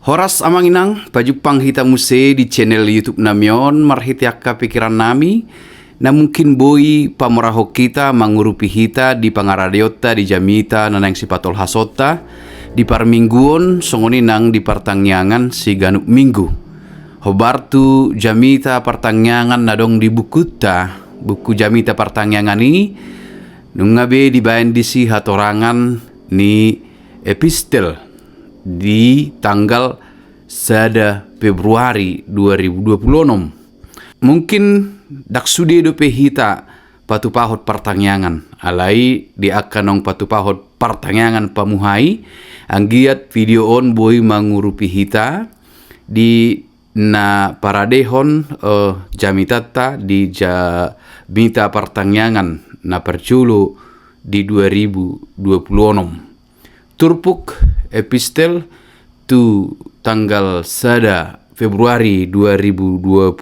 Horas amanginang pajupang hita muse di channel YouTube namion marhitiaka pikiran nami na mungkin boi pamuraho kita mangurupi hita di pangaradiota di jamita nanang sipatol hasota di parmingguon songoni nang di partangyangan si ganuk minggu hobartu jamita partangyangan nadong di buku jamita partangyangan ini nungabe dibayan disi hatorangan ni epistel di tanggal 1 Februari 2026. Mungkin dak sude dope hita patupahot partangyangan alai di akanong patupahot partangyangan pamuhai anggiat video on boy mangurupi hita di na paradehon jamitata di jamita partangyangan na perculu di 2026. Turpuk epistel tu tanggal 1 Februari 2026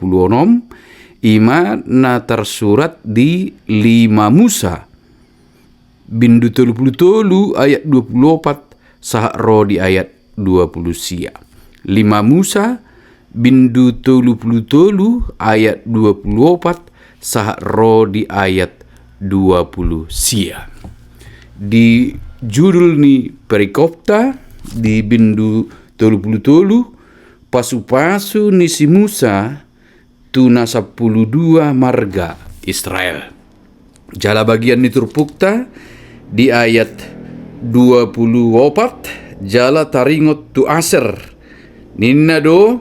ima na tersurat di 5 Musa bindu 33 ayat 24 sahro di ayat 20 sia. 5 Musa bindu 33 ayat 24 sahro di ayat 20 sia. Di judul ni perikopta di bindu tolu pasu-pasu ni si Musa tuna 12 marga Israel. Jala bagian ni turpukta di ayat 24 jala taringot tu aser ninna do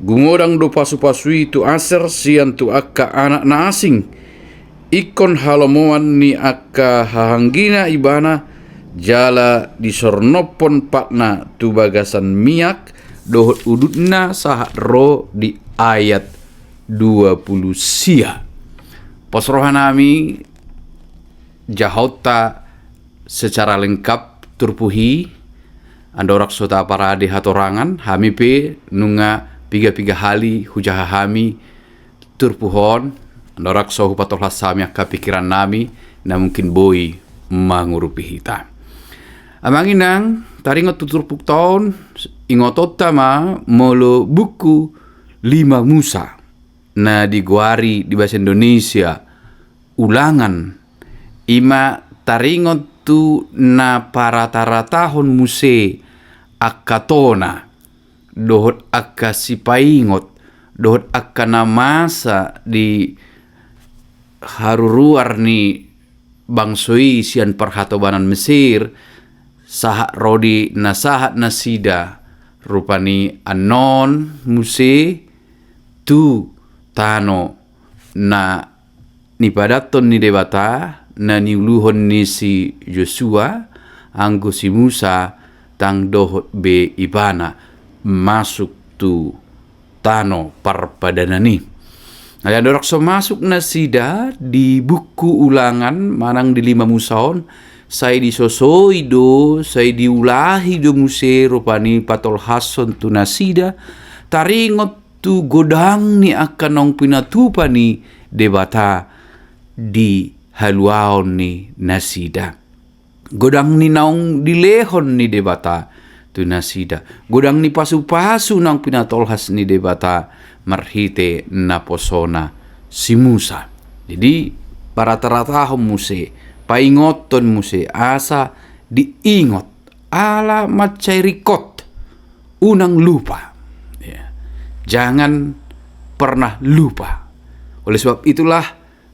gumodang do pasu-pasui tu aser sian tu akka anak na asing ikon halomoan ni akka hahanggina ibana jala disornopon pakna tu bagasan miak dohot udutna sahro di ayat 20 sia. Pasrohanami jahota secara lengkap turpuhi andorak sota para di hatorangan hamipe nunga piga hali hujahahami turpuhon andorak sohu patolah sami akka pikiran nami na mungkin boi mangurupi hita. Amanginang taringot tuturpuk tahun ingotot tama molo buku 5 Musa na diguari di bahasa Indonesia ulangan ima taringot tu na para tahun muse akatona dohot akka sipaingot dohot akka namasa di haruruar ni bangsoi sian perhatobanan Mesir sahat rodi nasahat nasida rupani anon muse tu tano na ni padaton ni debata na ni uluhon ni si Joshua anggo si Musa tang dohot be ibana masuk tu tano parpadanani. Nah, dorok so masuk nasida di buku ulangan manang di 5 Musaon saya disosoi do, saya diulahi do muse rupani patol hason tu nasida taringot tu godang ni akan nong pinatupa ni debata di haluaon ni nasida. Godang ni naong dilehon ni debata tu nasida. Godang ni pasu-pasu nang pinatolhas ni debata marhite naposona si Musa. Jadi para teratahom muse paingoton muse asa diingot ala macairikot unang lupa ya. Jangan pernah lupa. Oleh sebab itulah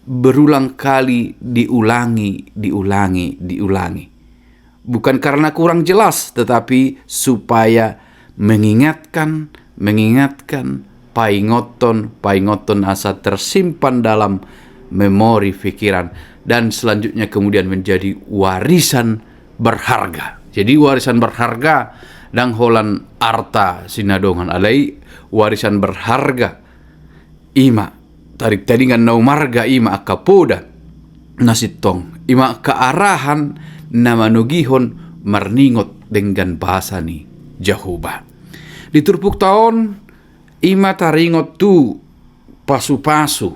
berulang kali diulangi bukan karena kurang jelas tetapi supaya mengingatkan paingoton asa tersimpan dalam memori pikiran dan selanjutnya kemudian menjadi warisan berharga. Jadi warisan berharga dang holan arta sinadongan alai warisan berharga ima tarik tadingan nau marga ima akapoda nasitong ima kearahan nama nogihon marningot dengan bahasa ni Jehovah. Diturpuk tahun ima taringot tu pasu-pasu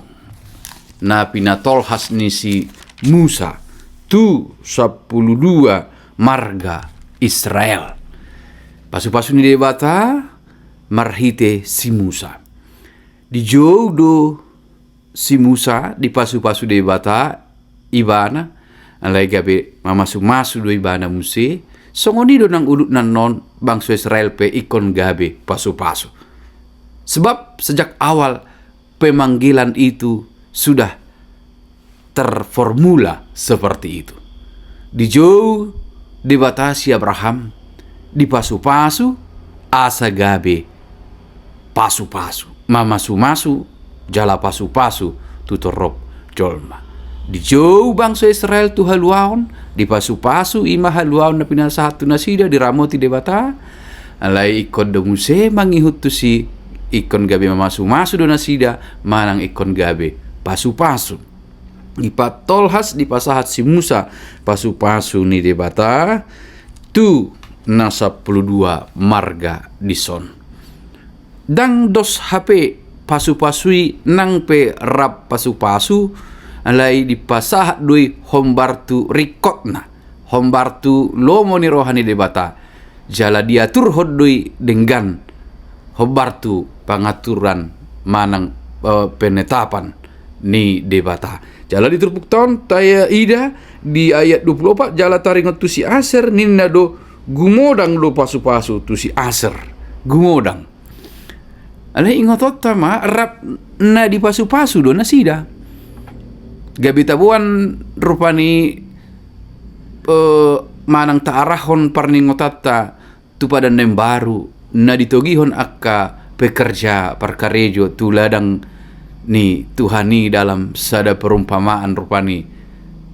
na pinatolhas ni si Musa tu 12 marga Israel. Pasu-pasu ni debata marhite si Musa. Di jauh do si Musa di pasu-pasu debata ibana alai gabe mamasu-masu do ibana Musa songoni do nang ulut nan non bangsa Israel pe ikon gabe pasu-pasu. Sebab sejak awal pemanggilan itu sudah terformula seperti itu. Di jauh dibatasi Abraham, di pasu-pasu asa gabe pasu-pasu. Mamasu-masu jala pasu-pasu tutorop jolma. Di jauh bangsa Israel tu haluaon, di pasu-pasu ima haluaon na pinasatu na sida di ramoti debata. Alai ikon do Muse mangihut tu si ikon gabe mamasu-masu do na sida manang ikon gabe pasu-pasu. Ipatolhas di pasahat si Musa pasu-pasu ni debata tu nasa 12 marga dison. Dang dos HP pasu-pasui nang pe rap pasu-pasu alai di pasahat dui hombartu rikotna hombartu lomo ni rohani debata jala diatur hodoi dengan hombartu pangaturan manang penetapan ni debata. Jala diterpuk tahun taya ida di ayat 24 jala taringot tu si Aser ninna do gumodang do pasu-pasu tu si Aser gumodang. Ala ingotot tama rap na di pasu-pasu do nasida. Gabi tabuan rupani manang taarahon parningotata tu pada nem baru na ditogihon akka pekerja perkarejo tu ladang ni Tuhani dalam sada perumpamaan rupani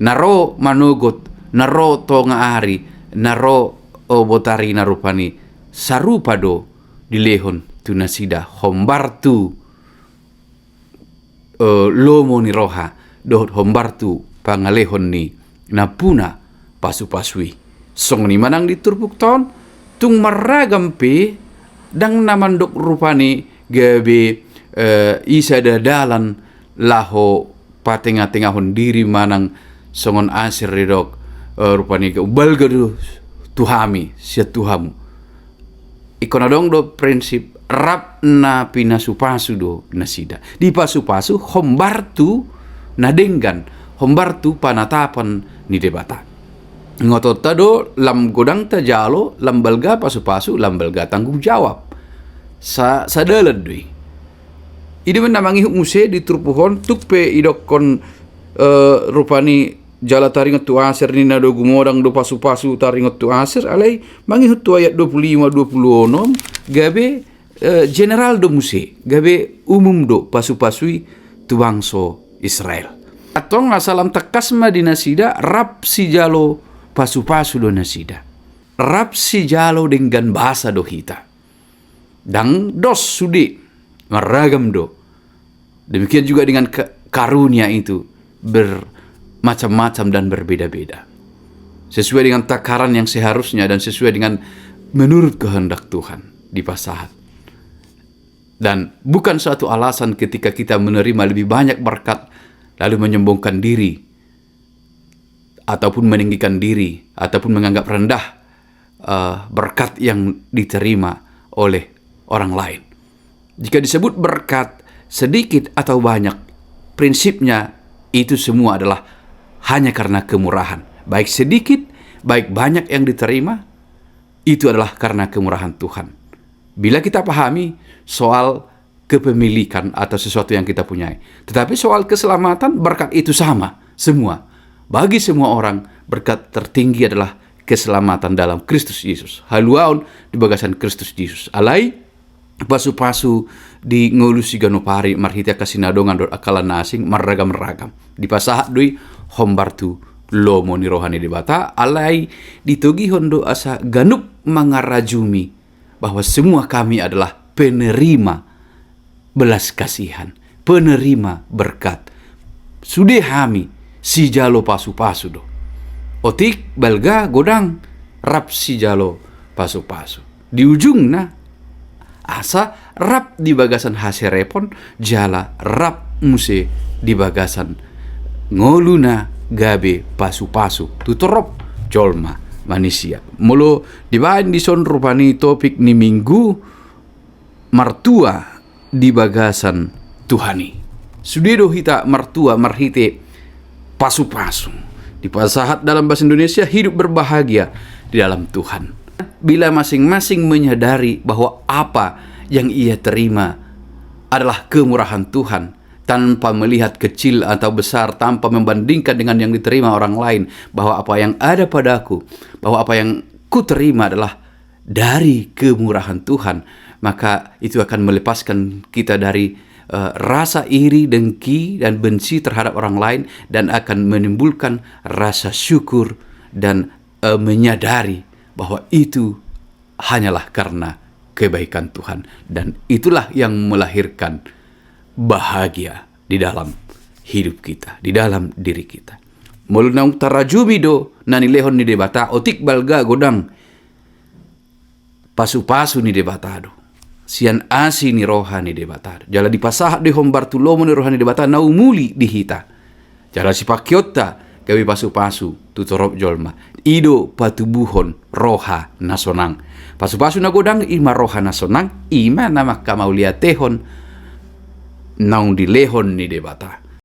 naro manugot naro to ngaari naro botari narupani sarupa do dilehon tu nasida hombartu lomo ni roha do hombartu pangalehon ni napuna pasu-pasui song ni manang diturpuk ton tung maragam pe dang namandok rupani gabe isa dadalan laho patenga-tengahon diri manang songon Aser ridok rupani ke balga do tuhami sia tuhamu ikona dong do prinsip rap na pinasupasu do nasida di pasu-pasu hombartu nadenggan hombartu panatapan ni debata ngotot do lam godang tajalo lam balga pasu-pasu lam balga tanggung jawab sadalan dui. Ini menamangi Muse di turpuhon tukpe idok kon rupani jala taringot tu Aser nina do gumodang do pasu-pasu taringot tu Aser alai mangihut tu ayat 25-26 gabe general do Muse gabe umum do pasu-pasui tu bangso Israel. Atong asalam tekas di nasida rap si jalo pasu-pasu do nasida. Rap si jalo dengan bahasa do hita. Dang dos sudi meragam do. Demikian juga dengan karunia itu bermacam-macam dan berbeda-beda. Sesuai dengan takaran yang seharusnya dan sesuai dengan menurut kehendak Tuhan di pasahat. Dan bukan suatu alasan ketika kita menerima lebih banyak berkat lalu menyombongkan diri ataupun meninggikan diri ataupun menganggap rendah berkat yang diterima oleh orang lain. Jika disebut berkat sedikit atau banyak, prinsipnya itu semua adalah hanya karena kemurahan. Baik sedikit, baik banyak yang diterima, itu adalah karena kemurahan Tuhan. Bila kita pahami soal kepemilikan atau sesuatu yang kita punyai. Tetapi soal keselamatan, berkat itu sama, semua. Bagi semua orang, berkat tertinggi adalah keselamatan dalam Kristus Yesus. Haluaun di bagasan Kristus Yesus. Alai pasu-pasu di ngolusi ganopari marhitia kasinadongan dot akalan nasing meragam-ragam di pasahat dui hombartu lomo ni rohani debata alai ditogi hondo asa ganup mangarajumi bahwa semua kami adalah penerima belas kasihan, penerima berkat. Sudah kami si jalo pasu-pasu do otik balga godang rap si jalo pasu-pasu di ujungna asa rap di bagasan haserepon jala rap Muse di bagasan ngoluna gabe pasu-pasu tutorop jolma manusia. Mulu dibahan di son rupani topik ni minggu martua di bagasan Tuhani. Sudido hita martua marhite pasu-pasu. Di pasahat dalam bahasa Indonesia hidup berbahagia di dalam Tuhan. Bila masing-masing menyadari bahwa apa yang ia terima adalah kemurahan Tuhan, tanpa melihat kecil atau besar, tanpa membandingkan dengan yang diterima orang lain, bahwa apa yang ada padaku, bahwa apa yang ku terima adalah dari kemurahan Tuhan, maka itu akan melepaskan kita dari rasa iri, dengki, dan benci terhadap orang lain, dan akan menimbulkan rasa syukur dan menyadari bahwa itu hanyalah karena kebaikan Tuhan, dan itulah yang melahirkan bahagia di dalam hidup kita, di dalam diri kita. Mulunang tarajumi do nani lehon ni debata otik balga godang pasu-pasu ni debatado. Sian asi ni rohani debatado. Jala di pasahat di hom Bartulomo ni rohani debata naumuli di hita. Jala si pakiotta gawi pasu-pasu tutorop jolma. Ido patubuhon roha nasonang. Pasu-pasu na godang ima roha nasonang ima nama kamaulia tehon naung di lehon ni debata.